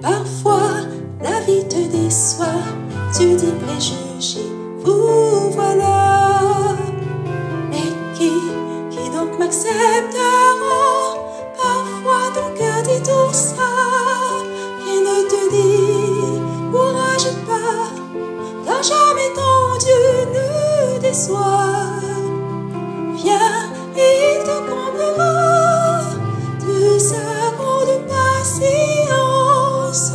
Parfois, la vie te déçoit, tu dis préjugé, vous voilà. Mais qui donc m'acceptera? Parfois ton cœur dit tout ça, rien ne te dit, courage pas, car jamais ton Dieu ne déçoit. Viens et il te comblera de sa grande patience.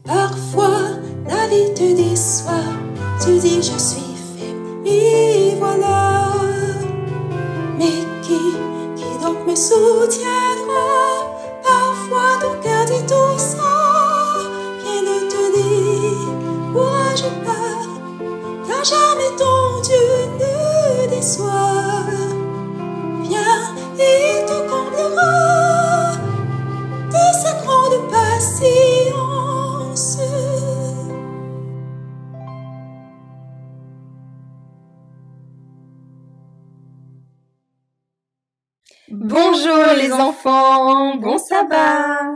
Parfois, la vie te déçoit, tu dis je suis faible, et voilà. Mais qui donc me soutiendra? Parfois ton cœur dit tout ça, rien ne te dit, courage pas, car jamais ton Dieu ne déçoit. Viens et il te comblera de sa grande patience. Bonjour les enfants, bon sabbat!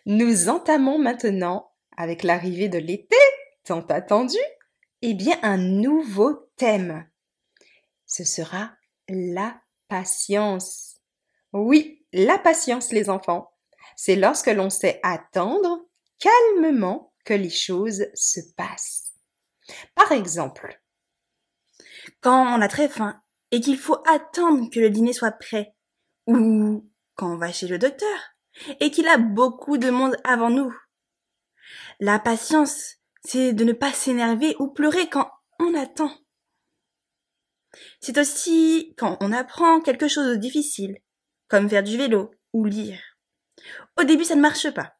Nous entamons maintenant, avec l'arrivée de l'été, tant attendu, un nouveau thème. Ce sera la patience. Oui, la patience les enfants. C'est lorsque l'on sait attendre calmement que les choses se passent. Par exemple, quand on a très faim et qu'il faut attendre que le dîner soit prêt, ou quand on va chez le docteur et qu'il a beaucoup de monde avant nous. La patience, c'est de ne pas s'énerver ou pleurer quand on attend. C'est aussi quand on apprend quelque chose de difficile, comme faire du vélo ou lire. Au début, ça ne marche pas,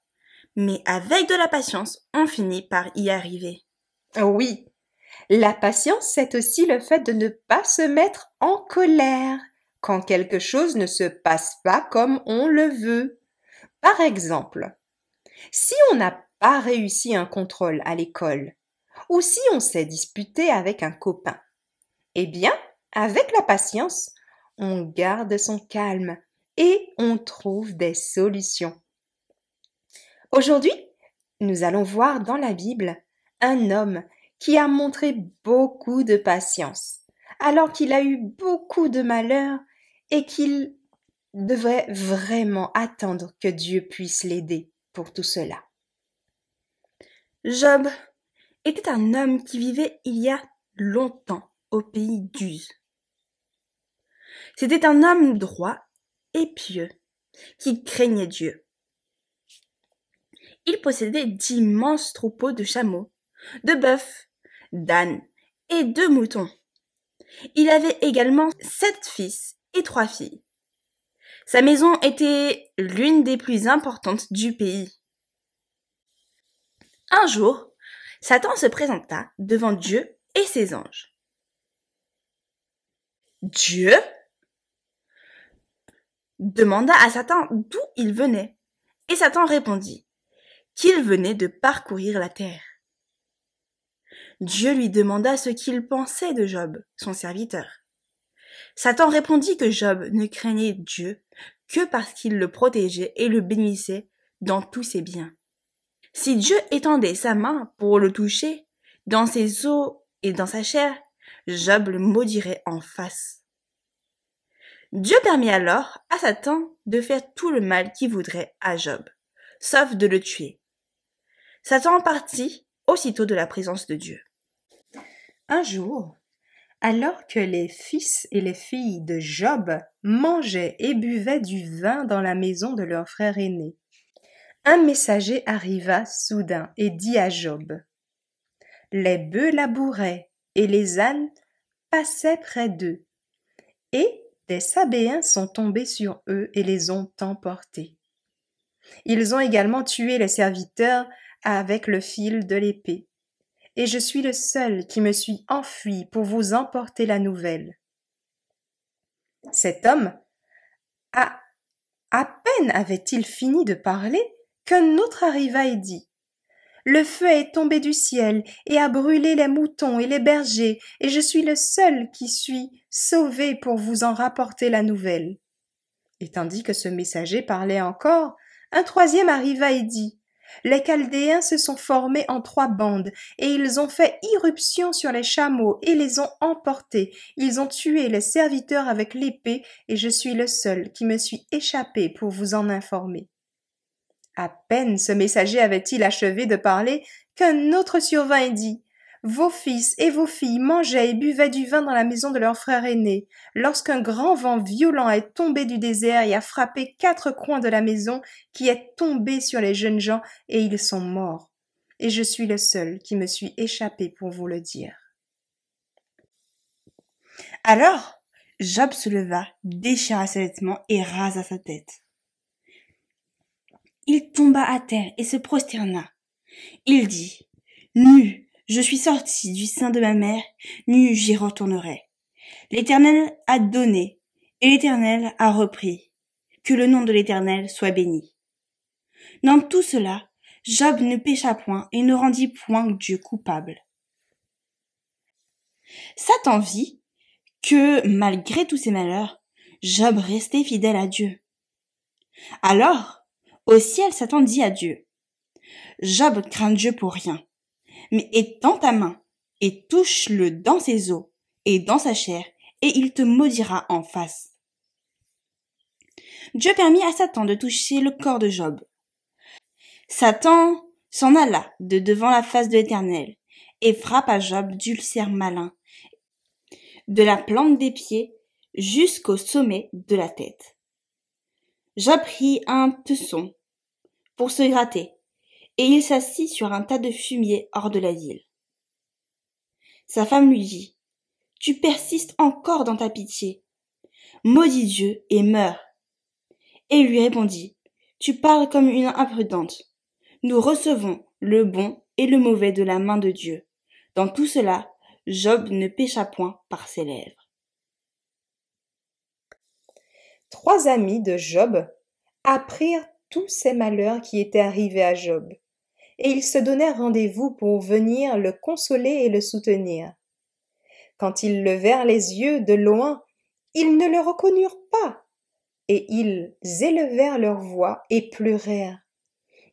mais avec de la patience, on finit par y arriver. Oui, la patience, c'est aussi le fait de ne pas se mettre en colère quand quelque chose ne se passe pas comme on le veut. Par exemple, si on n'a pas réussi un contrôle à l'école ou si on s'est disputé avec un copain, avec la patience, on garde son calme et on trouve des solutions. Aujourd'hui, nous allons voir dans la Bible un homme qui a montré beaucoup de patience, alors qu'il a eu beaucoup de malheur et qu'il devrait vraiment attendre que Dieu puisse l'aider pour tout cela. Job était un homme qui vivait il y a longtemps au pays d'Uz. C'était un homme droit et pieux qui craignait Dieu. Il possédait d'immenses troupeaux de chameaux, de bœufs, d'ânes et de moutons. Il avait également 7 fils et 3 filles. Sa maison était l'une des plus importantes du pays. Un jour, Satan se présenta devant Dieu et ses anges. Dieu demanda à Satan d'où il venait, et Satan répondit qu'il venait de parcourir la terre. Dieu lui demanda ce qu'il pensait de Job, son serviteur. Satan répondit que Job ne craignait Dieu que parce qu'il le protégeait et le bénissait dans tous ses biens. Si Dieu étendait sa main pour le toucher, dans ses os et dans sa chair, Job le maudirait en face. Dieu permit alors à Satan de faire tout le mal qu'il voudrait à Job, sauf de le tuer. Satan partit aussitôt de la présence de Dieu. Un jour, alors que les fils et les filles de Job mangeaient et buvaient du vin dans la maison de leur frère aîné, un messager arriva soudain et dit à Job: « Les bœufs labouraient et les ânes passaient près d'eux, et des Sabéens sont tombés sur eux et les ont emportés. Ils ont également tué les serviteurs avec le fil de l'épée, et je suis le seul qui me suis enfui pour vous emporter la nouvelle. » Cet homme À, à peine avait-il fini de parler qu'un autre arriva et dit: Le feu est tombé du ciel et a brûlé les moutons et les bergers, et je suis le seul qui suis sauvé pour vous en rapporter la nouvelle. Et tandis que ce messager parlait encore, un troisième arriva et dit: Les Chaldéens se sont formés en 3 bandes, et ils ont fait irruption sur les chameaux et les ont emportés. Ils ont tué les serviteurs avec l'épée, et je suis le seul qui me suis échappé pour vous en informer. À peine ce messager avait-il achevé de parler qu'un autre survint et dit: Vos fils et vos filles mangeaient et buvaient du vin dans la maison de leur frère aîné, lorsqu'un grand vent violent est tombé du désert et a frappé 4 coins de la maison, qui est tombé sur les jeunes gens, et ils sont morts. Et je suis le seul qui me suis échappé pour vous le dire. Alors, Job se leva, déchira ses vêtements et rasa sa tête. Il tomba à terre et se prosterna. Il dit: Nu, je suis sorti du sein de ma mère, nu j'y retournerai. L'Éternel a donné, et l'Éternel a repris. Que le nom de l'Éternel soit béni. Dans tout cela, Job ne pécha point et ne rendit point Dieu coupable. Satan vit que, malgré tous ses malheurs, Job restait fidèle à Dieu. Alors, au ciel, Satan dit à Dieu: Job craint Dieu pour rien, mais étends ta main et touche-le dans ses os et dans sa chair, et il te maudira en face. Dieu permit à Satan de toucher le corps de Job. Satan s'en alla de devant la face de l'Éternel et frappa Job d'ulcères malins, de la plante des pieds jusqu'au sommet de la tête. Job prit un tesson pour se gratter, et il s'assit sur un tas de fumier hors de la ville. Sa femme lui dit: Tu persistes encore dans ta pitié. Maudis Dieu et meurs. Et il lui répondit: Tu parles comme une imprudente. Nous recevons le bon et le mauvais de la main de Dieu. Dans tout cela, Job ne pécha point par ses lèvres. 3 amis de Job apprirent tous ces malheurs qui étaient arrivés à Job, et ils se donnèrent rendez-vous pour venir le consoler et le soutenir. Quand ils levèrent les yeux de loin, ils ne le reconnurent pas, et ils élevèrent leur voix et pleurèrent.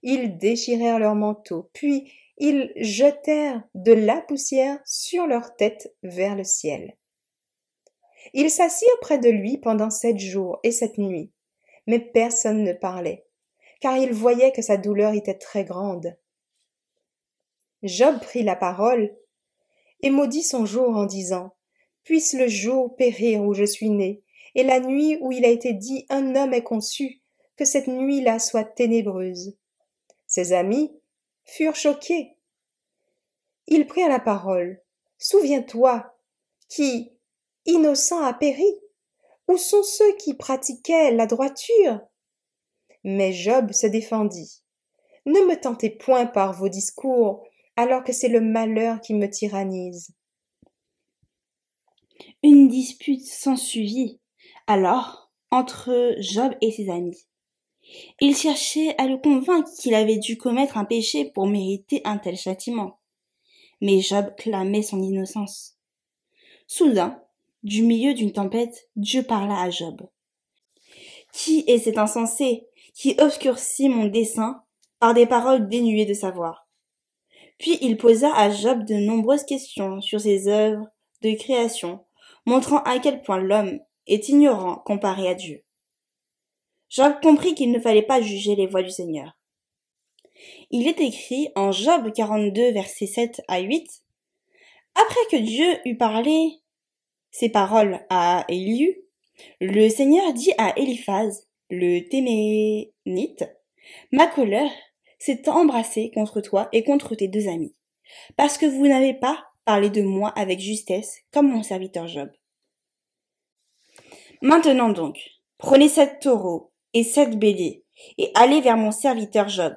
Ils déchirèrent leurs manteaux, puis ils jetèrent de la poussière sur leur tête vers le ciel. Ils s'assirent près de lui pendant 7 jours et 7 nuits, mais personne ne parlait, car ils voyaient que sa douleur était très grande. Job prit la parole et maudit son jour en disant: Puisse le jour périr où je suis né, et la nuit où il a été dit un homme est conçu, que cette nuit-là soit ténébreuse. Ses amis furent choqués. Ils prirent la parole. Souviens-toi, qui, innocent, a péri? Où sont ceux qui pratiquaient la droiture? Mais Job se défendit. Ne me tentez point par vos discours, alors que c'est le malheur qui me tyrannise. Une dispute s'ensuivit alors entre Job et ses amis. Ils cherchaient à le convaincre qu'il avait dû commettre un péché pour mériter un tel châtiment. Mais Job clamait son innocence. Soudain, du milieu d'une tempête, Dieu parla à Job. « Qui est cet insensé qui obscurcit mon dessein par des paroles dénuées de savoir ?» Puis il posa à Job de nombreuses questions sur ses œuvres de création, montrant à quel point l'homme est ignorant comparé à Dieu. Job comprit qu'il ne fallait pas juger les voies du Seigneur. Il est écrit en Job 42, versets 7 à 8, « Après que Dieu eut parlé ces paroles à Éliu, le Seigneur dit à Éliphaz, le Théménite, « Ma colère s'est embrassée contre toi et contre tes 2 amis, parce que vous n'avez pas parlé de moi avec justesse comme mon serviteur Job. Maintenant donc, prenez 7 taureaux et 7 béliers, et allez vers mon serviteur Job,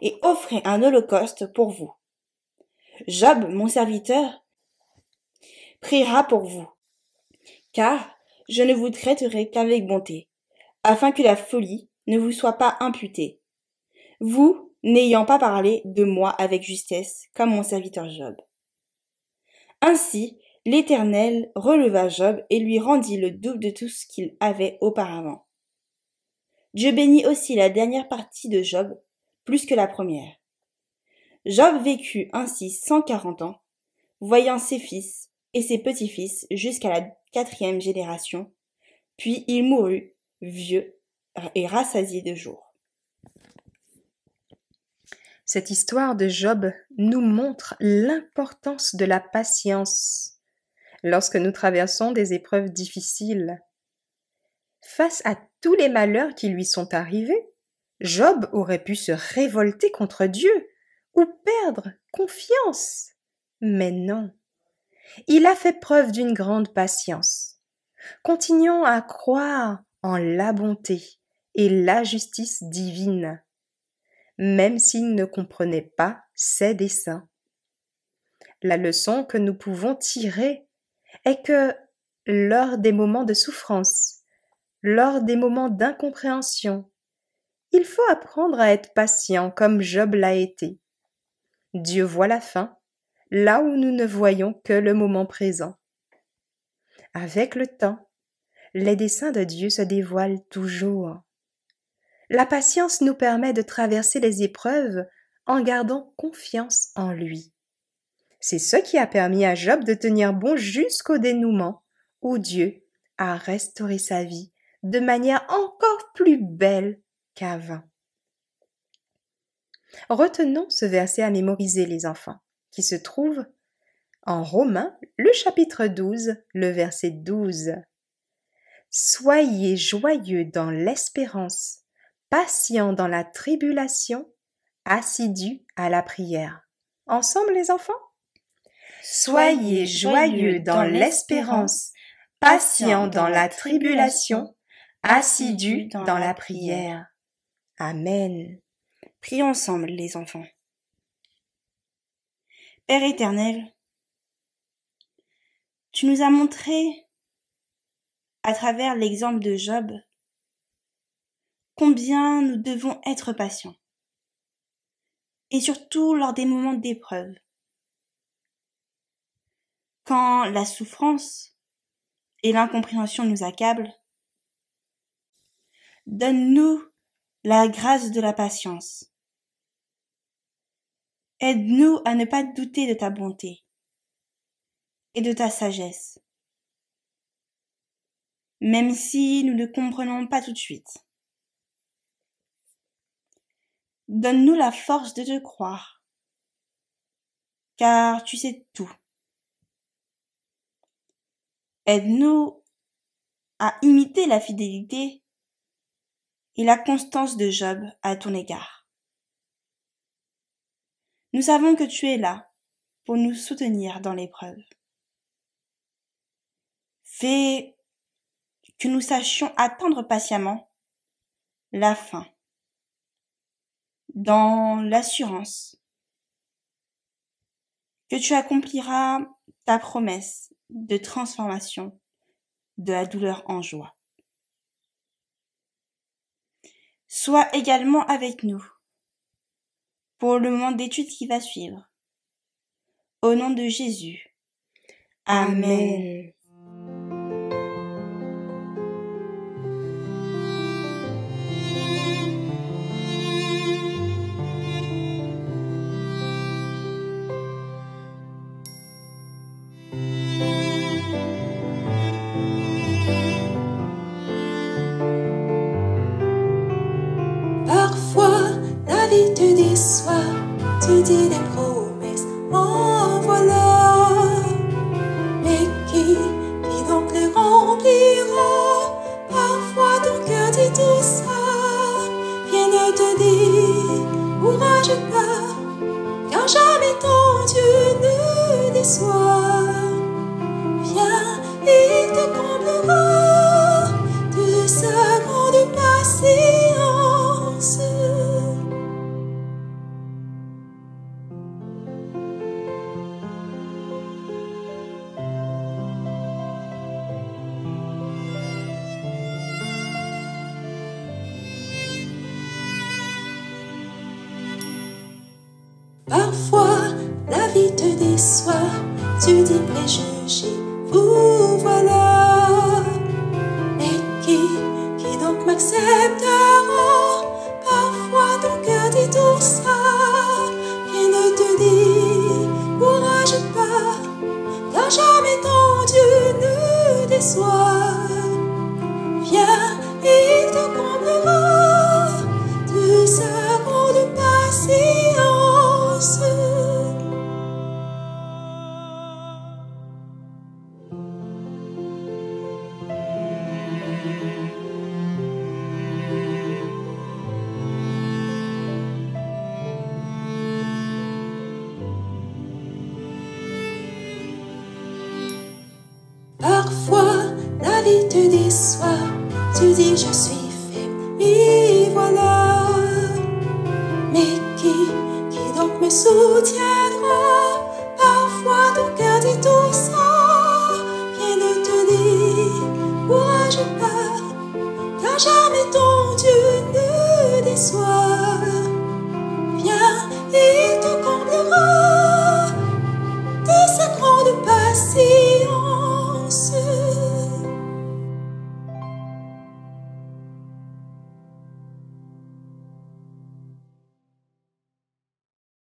et offrez un holocauste pour vous. Job, mon serviteur, priera pour vous, car je ne vous traiterai qu'avec bonté, afin que la folie ne vous soit pas imputée, vous n'ayant pas parlé de moi avec justesse, comme mon serviteur Job. Ainsi, l'Éternel releva Job et lui rendit le double de tout ce qu'il avait auparavant. Dieu bénit aussi la dernière partie de Job plus que la première. Job vécut ainsi 140 ans, voyant ses fils et ses petits-fils jusqu'à la 4e génération, puis il mourut vieux et rassasié de jours. Cette histoire de Job nous montre l'importance de la patience lorsque nous traversons des épreuves difficiles. Face à tous les malheurs qui lui sont arrivés, Job aurait pu se révolter contre Dieu ou perdre confiance. Mais non, il a fait preuve d'une grande patience, continuant à croire en la bonté et la justice divine, même s'il ne comprenait pas ses desseins. La leçon que nous pouvons tirer est que lors des moments de souffrance, lors des moments d'incompréhension, il faut apprendre à être patient comme Job l'a été. Dieu voit la fin, là où nous ne voyons que le moment présent. Avec le temps, les desseins de Dieu se dévoilent toujours. La patience nous permet de traverser les épreuves en gardant confiance en lui. C'est ce qui a permis à Job de tenir bon jusqu'au dénouement, où Dieu a restauré sa vie de manière encore plus belle qu'avant. Retenons ce verset à mémoriser, les enfants, qui se trouve en Romains, le chapitre 12, le verset 12. Soyez joyeux dans l'espérance, patients dans la tribulation, assidus à la prière. Ensemble, les enfants? Soyez joyeux dans l'espérance, patients dans la tribulation, assidus dans la prière. Amen. Prions ensemble, les enfants. Père éternel, tu nous as montré, à travers l'exemple de Job, combien nous devons être patients, et surtout lors des moments d'épreuve. Quand la souffrance et l'incompréhension nous accablent, donne-nous la grâce de la patience. Aide-nous à ne pas douter de ta bonté et de ta sagesse, même si nous ne comprenons pas tout de suite. Donne-nous la force de te croire, car tu sais tout. Aide-nous à imiter la fidélité et la constance de Job à ton égard. Nous savons que tu es là pour nous soutenir dans l'épreuve. Fais que nous sachions attendre patiemment la fin, dans l'assurance que tu accompliras ta promesse de transformation de la douleur en joie. Sois également avec nous pour le moment d'étude qui va suivre. Au nom de Jésus. Amen. Parfois, la vie te déçoit, tu dis des promesses, en voilà. Mais qui donc les remplira? Parfois ton cœur dit tout ça. Viens ne te dire, courage pas, car jamais ton Dieu ne déçoit. Viens, il te comblera de sa grande patience. Parfois, la vie te déçoit, tu dis mais vous voilà. Mais qui donc m'acceptera? Parfois ton cœur dit tout ça, qui ne te dit courage pas, car jamais ton Dieu ne déçoit. Viens et il te comblera de sa grande patience. Parfois, la vie te déçoit, tu dis je suis faible, et voilà. Mais qui donc me soutiendra?